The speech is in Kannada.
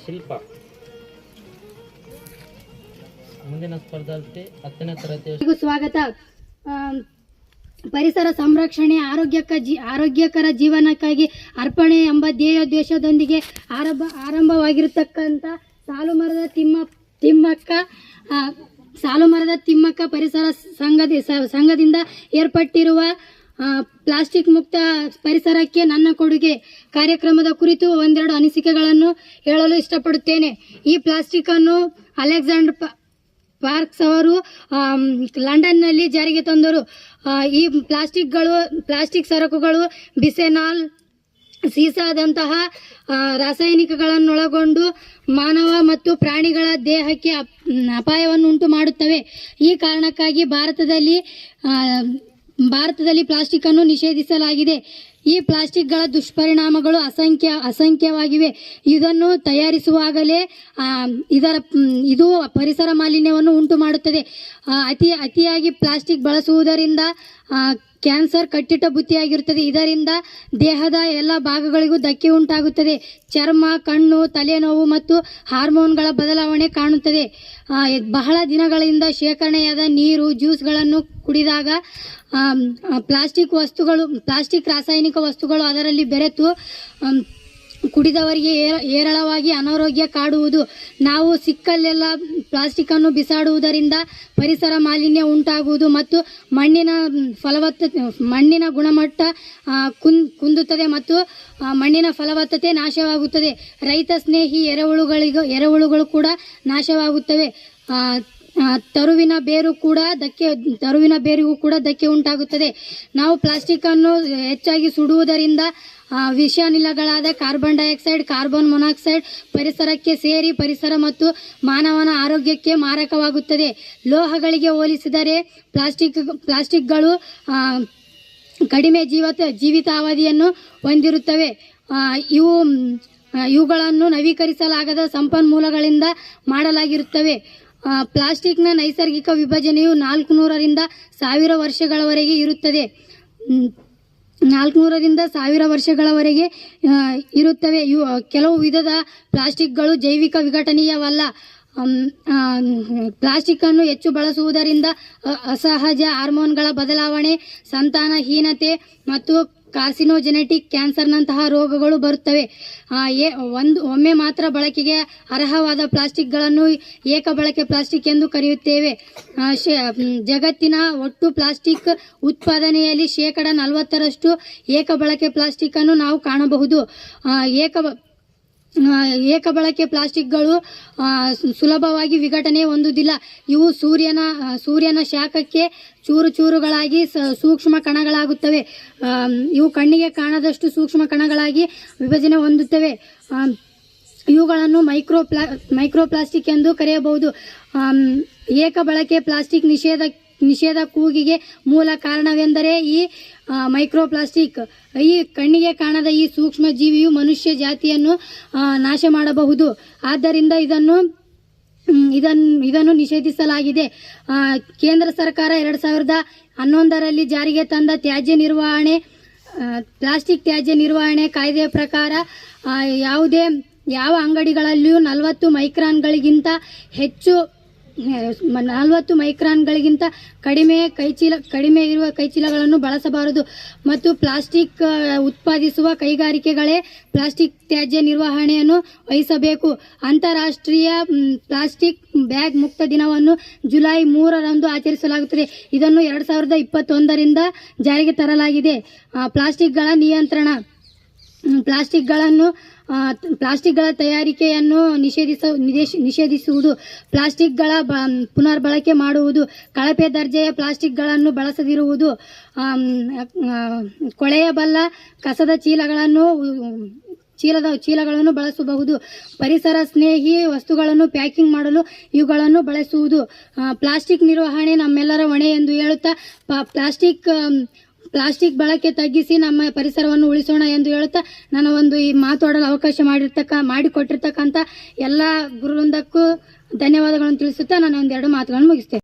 ಶಿಲ್ಪ ಮುಂದಿನ ಸ್ಪರ್ಧಾರ್ಥಿ 10ನೇ ತರಗತಿ. ಸ್ವಾಗತ. ಪರಿಸರ ಸಂರಕ್ಷಣೆ ಆರೋಗ್ಯಕರ ಜೀವನಕ್ಕಾಗಿ ಅರ್ಪಣೆ ಎಂಬ ಧ್ಯೇಯೋದ್ದೇಶದೊಂದಿಗೆ ಆರಂಭವಾಗಿರತಕ್ಕಂಥ ಸಾಲುಮರದ ತಿಮ್ಮಕ್ಕ ಪರಿಸರ ಸಂಘದಿಂದ ಏರ್ಪಟ್ಟಿರುವ ಪ್ಲಾಸ್ಟಿಕ್ ಮುಕ್ತ ಪರಿಸರಕ್ಕೆ ನನ್ನ ಕೊಡುಗೆ ಕಾರ್ಯಕ್ರಮದ ಕುರಿತು ಒಂದೆರಡು ಅನಿಸಿಕೆಗಳನ್ನು ಹೇಳಲು ಇಷ್ಟಪಡುತ್ತೇನೆ. ಈ ಪ್ಲಾಸ್ಟಿಕ್ ಅನ್ನು ಅಲೆಕ್ಸಾಂಡರ್ ಪಾರ್ಕ್ಸ್ ಅವರು ಲಂಡನ್ನಲ್ಲಿ ಜಾರಿಗೆ ತಂದರು. ಈ ಪ್ಲಾಸ್ಟಿಕ್ ಸರಕುಗಳು ಬಿಸೆನಾಲ್, ಸೀಸಾದಂತಹ ರಾಸಾಯನಿಕಗಳನ್ನೊಳಗೊಂಡು ಮಾನವ ಮತ್ತು ಪ್ರಾಣಿಗಳ ದೇಹಕ್ಕೆ ಅಪಾಯವನ್ನು ಉಂಟು ಮಾಡುತ್ತವೆ. ಈ ಕಾರಣಕ್ಕಾಗಿ ಭಾರತದಲ್ಲಿ ಪ್ಲಾಸ್ಟಿಕ್ ಅನ್ನು ನಿಷೇಧಿಸಲಾಗಿದೆ. ಈ ಪ್ಲಾಸ್ಟಿಕ್ಗಳ ದುಷ್ಪರಿಣಾಮಗಳು ಅಸಂಖ್ಯವಾಗಿವೆ. ಇದನ್ನು ತಯಾರಿಸುವಾಗಲೇ ಇದು ಪರಿಸರ ಮಾಲಿನ್ಯವನ್ನು ಉಂಟು ಮಾಡುತ್ತದೆ. ಅತಿಯಾಗಿ ಪ್ಲಾಸ್ಟಿಕ್ ಬಳಸುವುದರಿಂದ ಕ್ಯಾನ್ಸರ್ ಕಟ್ಟಿಟ್ಟ ಬುತ್ತಿಯಾಗಿರುತ್ತದೆ. ಇದರಿಂದ ದೇಹದ ಎಲ್ಲ ಭಾಗಗಳಿಗೂ ಧಕ್ಕೆ ಉಂಟಾಗುತ್ತದೆ. ಚರ್ಮ, ಕಣ್ಣು, ತಲೆನೋವು ಮತ್ತು ಹಾರ್ಮೋನ್ಗಳ ಬದಲಾವಣೆ ಕಾಣುತ್ತದೆ. ಬಹಳ ದಿನಗಳಿಂದ ಶೇಖರಣೆಯಾದ ನೀರು, ಜ್ಯೂಸ್ಗಳನ್ನು ಕುಡಿದಾಗ ಪ್ಲಾಸ್ಟಿಕ್ ರಾಸಾಯನಿಕ ವಸ್ತುಗಳು ಅದರಲ್ಲಿ ಬೆರೆತು ಕುಡಿದವರಿಗೆ ಹೇರಳವಾಗಿ ಅನಾರೋಗ್ಯ ಕಾಡುವುದು. ನಾವು ಸಿಕ್ಕಲ್ಲೆಲ್ಲ ಪ್ಲಾಸ್ಟಿಕ್ ಅನ್ನು ಬಿಸಾಡುವುದರಿಂದ ಪರಿಸರ ಮಾಲಿನ್ಯ ಉಂಟಾಗುವುದು ಮತ್ತು ಮಣ್ಣಿನ ಗುಣಮಟ್ಟ ಕುಂದುತ್ತದೆ ಮತ್ತು ಮಣ್ಣಿನ ಫಲವತ್ತತೆ ನಾಶವಾಗುತ್ತದೆ. ರೈತ ಸ್ನೇಹಿ ಎರೆಹುಳುಗಳು ಕೂಡ ನಾಶವಾಗುತ್ತವೆ. ತರುವಿನ ಬೇರಿಗೂ ಕೂಡ ಧಕ್ಕೆ ಉಂಟಾಗುತ್ತದೆ. ನಾವು ಪ್ಲಾಸ್ಟಿಕ್ ಅನ್ನು ಹೆಚ್ಚಾಗಿ ಸುಡುವುದರಿಂದ ವಿಷಾನಿಲಗಳಾದ ಕಾರ್ಬನ್ ಡೈಆಕ್ಸೈಡ್, ಕಾರ್ಬನ್ ಮೊನಾಕ್ಸೈಡ್ ಪರಿಸರಕ್ಕೆ ಸೇರಿ ಪರಿಸರ ಮತ್ತು ಮಾನವನ ಆರೋಗ್ಯಕ್ಕೆ ಮಾರಕವಾಗುತ್ತದೆ. ಲೋಹಗಳಿಗೆ ಹೋಲಿಸಿದರೆ ಪ್ಲಾಸ್ಟಿಕ್ಗಳು ಕಡಿಮೆ ಜೀವಿತಾವಧಿಯನ್ನು ಹೊಂದಿರುತ್ತವೆ. ಇವುಗಳನ್ನು ನವೀಕರಿಸಲಾಗದ ಸಂಪನ್ಮೂಲಗಳಿಂದ ಮಾಡಲಾಗಿರುತ್ತವೆ. ಪ್ಲಾಸ್ಟಿಕ್ನ ನೈಸರ್ಗಿಕ ವಿಭಜನೆಯು 400 ರಿಂದ 1000 ವರ್ಷಗಳವರೆಗೆ ಇರುತ್ತದೆ. 400 ರಿಂದ 1000 ವರ್ಷಗಳವರೆಗೆ ಇರುತ್ತವೆ. ಕೆಲವು ವಿಧದ ಪ್ಲಾಸ್ಟಿಕ್ಗಳು ಜೈವಿಕ ವಿಘಟನೀಯವಲ್ಲ. ಪ್ಲಾಸ್ಟಿಕ್ ಅನ್ನು ಹೆಚ್ಚು ಬಳಸುವುದರಿಂದ ಅಸಹಜ ಹಾರ್ಮೋನ್ಗಳ ಬದಲಾವಣೆ, ಸಂತಾನಹೀನತೆ ಮತ್ತು ಕಾರ್ಸಿನೋಜೆನೆಟಿಕ್ ಕ್ಯಾನ್ಸರ್ನಂತಹ ರೋಗಗಳು ಬರುತ್ತವೆ. ಒಮ್ಮೆ ಮಾತ್ರ ಬಳಕೆಗೆ ಅರ್ಹವಾದ ಪ್ಲಾಸ್ಟಿಕ್ಗಳನ್ನು ಏಕಬಳಕೆ ಪ್ಲಾಸ್ಟಿಕ್ ಎಂದು ಕರೆಯುತ್ತೇವೆ. ಜಗತ್ತಿನ ಒಟ್ಟು ಪ್ಲಾಸ್ಟಿಕ್ ಉತ್ಪಾದನೆಯಲ್ಲಿ 40% ಏಕಬಳಕೆ ಪ್ಲಾಸ್ಟಿಕ್ ಅನ್ನು ನಾವು ಕಾಣಬಹುದು. ಏಕಬಳಕೆ ಪ್ಲಾಸ್ಟಿಕ್ಗಳು ಸುಲಭವಾಗಿ ವಿಘಟನೆ ಹೊಂದುವುದಿಲ್ಲ. ಇವು ಸೂರ್ಯನ ಶಾಖಕ್ಕೆ ಚೂರುಗಳಾಗಿ ಸೂಕ್ಷ್ಮ ಕಣಗಳಾಗುತ್ತವೆ. ಇವು ಕಣ್ಣಿಗೆ ಕಾಣದಷ್ಟು ಸೂಕ್ಷ್ಮ ಕಣಗಳಾಗಿ ವಿಭಜನೆ ಹೊಂದುತ್ತವೆ. ಇವುಗಳನ್ನು ಮೈಕ್ರೋ ಪ್ಲಾಸ್ಟಿಕ್ ಎಂದು ಕರೆಯಬಹುದು. ಏಕಬಳಕೆ ಪ್ಲಾಸ್ಟಿಕ್ ನಿಷೇಧ ಕೂಗಿಗೆ ಮೂಲ ಕಾರಣವೆಂದರೆ ಈ ಮೈಕ್ರೋಪ್ಲಾಸ್ಟಿಕ್. ಈ ಕಣ್ಣಿಗೆ ಕಾಣದ ಈ ಸೂಕ್ಷ್ಮ ಜೀವಿಯು ಮನುಷ್ಯ ಜಾತಿಯನ್ನು ನಾಶ ಮಾಡಬಹುದು. ಆದ್ದರಿಂದ ಇದನ್ನು ನಿಷೇಧಿಸಲಾಗಿದೆ. ಕೇಂದ್ರ ಸರ್ಕಾರ 2011ರಲ್ಲಿ ಜಾರಿಗೆ ತಂದ ಪ್ಲಾಸ್ಟಿಕ್ ತ್ಯಾಜ್ಯ ನಿರ್ವಹಣೆ ಕಾಯ್ದೆಯ ಪ್ರಕಾರ ಯಾವ ಅಂಗಡಿಗಳಲ್ಲಿಯೂ 40 ಮೈಕ್ರಾನ್ಗಳಿಗಿಂತ ಕಡಿಮೆ ಇರುವ ಕೈಚೀಲಗಳನ್ನು ಬಳಸಬಾರದು ಮತ್ತು ಪ್ಲಾಸ್ಟಿಕ್ ಉತ್ಪಾದಿಸುವ ಕೈಗಾರಿಕೆಗಳೇ ಪ್ಲಾಸ್ಟಿಕ್ ತ್ಯಾಜ್ಯ ನಿರ್ವಹಣೆಯನ್ನು ವಹಿಸಬೇಕು. ಅಂತಾರಾಷ್ಟ್ರೀಯ ಪ್ಲಾಸ್ಟಿಕ್ ಬ್ಯಾಗ್ ಮುಕ್ತ ದಿನವನ್ನು ಜುಲೈ 3ರಂದು ಆಚರಿಸಲಾಗುತ್ತದೆ. ಇದನ್ನು 2021ರಿಂದ ಜಾರಿಗೆ ತರಲಾಗಿದೆ. ಪ್ಲಾಸ್ಟಿಕ್ಗಳ ನಿಯಂತ್ರಣ. ಪ್ಲಾಸ್ಟಿಕ್ಗಳ ತಯಾರಿಕೆಯನ್ನು ನಿಷೇಧಿಸುವುದು, ಪ್ಲಾಸ್ಟಿಕ್ಗಳ ಪುನರ್ಬಳಕೆ ಮಾಡುವುದು, ಕಳಪೆ ದರ್ಜೆಯ ಪ್ಲಾಸ್ಟಿಕ್ಗಳನ್ನು ಬಳಸದಿರುವುದು, ಕೊಳೆಯಬಲ್ಲ ಕಸದ ಚೀಲಗಳನ್ನು ಬಳಸಬಹುದು. ಪರಿಸರ ಸ್ನೇಹಿ ವಸ್ತುಗಳನ್ನು ಪ್ಯಾಕಿಂಗ್ ಮಾಡಲು ಇವುಗಳನ್ನು ಬಳಸುವುದು. ಪ್ಲಾಸ್ಟಿಕ್ ನಿರ್ವಹಣೆ ನಮ್ಮೆಲ್ಲರ ಹೊಣೆ ಎಂದು ಹೇಳುತ್ತಾ ಪ್ಲಾಸ್ಟಿಕ್ ಬಳಕೆ ತಗ್ಗಿಸಿ ನಮ್ಮ ಪರಿಸರವನ್ನು ಉಳಿಸೋಣ ಎಂದು ಹೇಳುತ್ತಾ ನನ್ನ ಈ ಮಾತಾಡಲು ಅವಕಾಶ ಮಾಡಿಕೊಟ್ಟಿರ್ತಕ್ಕಂಥ ಎಲ್ಲ ಗುರುವೃಂದಕ್ಕೂ ಧನ್ಯವಾದಗಳನ್ನು ತಿಳಿಸುತ್ತಾ ನಾನು ಒಂದೆರಡು ಮಾತುಗಳನ್ನು ಮುಗಿಸ್ತೇನೆ.